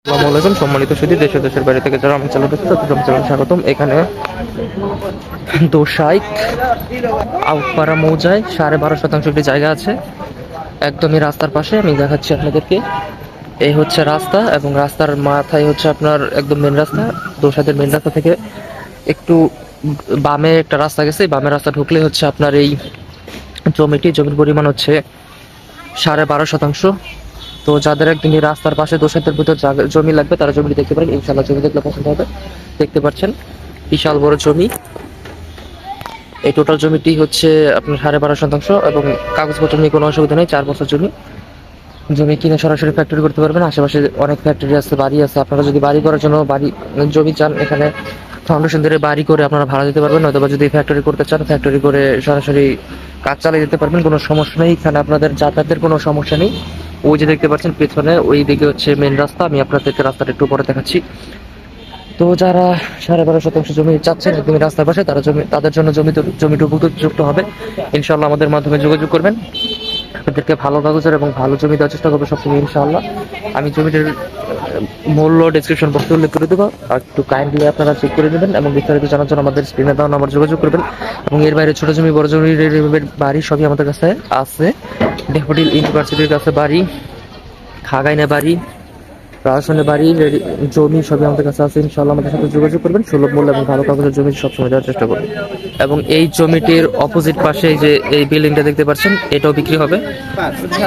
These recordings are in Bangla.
আসসালামু আলাইকুম সম্মানিত সুধী, দেশ ও দেশের বাইরে থেকে যারা আমার চ্যানেল দেখছে তাদের চ্যানেল স্বাগতম। এখানে দোসাইট আউটপাড়া মৌজায় 12.5 শতাংশ একটি জায়গা আছে, একদমই রাস্তার পাশে। আমি দেখাচ্ছি আপনাদেরকে। এই হচ্ছে রাস্তা এবং রাস্তার মাথায় হচ্ছে আপনার একদম মেন রাস্তা। দোসাইটের মেন রাস্তা থেকে একটু বামে একটা রাস্তা গেছে, বামে রাস্তা ঢুকলে হচ্ছে আপনার এই জমির পরিমাণ হচ্ছে 12.5 শতাংশ। তো যাদের একদমই রাস্তার পাশে দোষাতের ভিতর জমি লাগবে তারা জমি দেখতে পারেন, ইনশাল্লাহ জমি দেখলে পছন্দ হবে। দেখতে পাচ্ছেন বিশাল বড় জমি। এই টোটাল জমিটি হচ্ছে আপনার 12.5 শতাংশ এবং কাগজপত্র নিয়ে কোনো অসুবিধা নেই। 4 বছর জমি। জমি কিনে সরাসরি ফ্যাক্টরি করতে পারবেন। আশেপাশে অনেক ফ্যাক্টরি আছে, বাড়ি আছে। আপনারা যদি বাড়ি করার জন্য জমি চান, এখানে ফাউন্ডেশন ধরে বাড়ি করে আপনারা ভাড়া দিতে পারবেন, অথবা যদি ফ্যাক্টরি করতে চান ফ্যাক্টরি করে সরাসরি কাজ চালিয়ে দিতে পারবেন, কোনো সমস্যা নেই। এখানে আপনাদের যাতায়াতের কোনো সমস্যা নেই। ওই যে দেখতে পাচ্ছেন পেছনে ওই দিকে হচ্ছে মেন রাস্তা, আমি আপনাদেরকে রাস্তাটা একটু পরে দেখাচ্ছি। তো যারা 12.5 শতাংশ জমি চাচ্ছেন একদমই রাস্তার পাশে, তাদের জন্য জমিটি উপযুক্ত হবে। ইনশাল্লাহ আমাদের মাধ্যমে যোগাযোগ করবেন। আপনাদেরকে ভালো কাগজের এবং ভালো জমি দেওয়ার চেষ্টা করবো সবসময় ইনশাআল্লাহ। আমি জমিটির মূল্য ডিসক্রিপশন বক্সে উল্লেখ করে দেবো, আর একটু কাইন্ডলি আপনারা চেক করে নেবেন এবং বিস্তারিত জানার জন্য আমাদের স্ক্রিনে দেওয়া নাম্বার যোগাযোগ করবেন। এবং এর বাইরে ছোট জমি, বড় জমি, বাড়ি সবই আমাদের কাছে আছে। ড্যাফোডিল ইউনিভার্সিটির কাছে বাড়ি, খাগাইনে বাড়ি, রাজস্থানের বাড়ি, জমি সবই আমাদের কাছে আছে। ইনশাআল্লাহ আমাদের সাথে যোগাযোগ করবেন। সুলভ মূল্য এবং ভালো কাগজের জমি সবসময় দেওয়ার চেষ্টা করবেন। এবং এই জমিটির অপোজিট পাশে যে এই বিল্ডিংটা দেখতে পাচ্ছেন, এটাও বিক্রি হবে।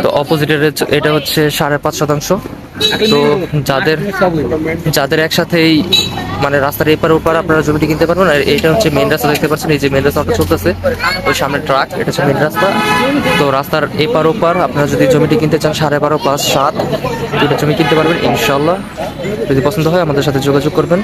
তো অপোজিটের এটা হচ্ছে 5.5 শতাংশ। তো যাদের যাদের একসাথেই মানে রাস্তার এপার ওপার আপনারা জমিটি কিনতে পারবেন। আর এটা হচ্ছে মেন রাস্তা দেখতে পাচ্ছেন, এই যে মেন রাস্তাটা চলতেছে ওই সামনে ট্রাক, এটা হচ্ছে মেন রাস্তা। তো রাস্তার এপার ওপার আপনারা যদি জমিটি কিনতে চান 12.5 + 7 দুটো জমি কিনতে পারবেন ইনশাল্লাহ। যদি পছন্দ হয় আমাদের সাথে যোগাযোগ করবেন।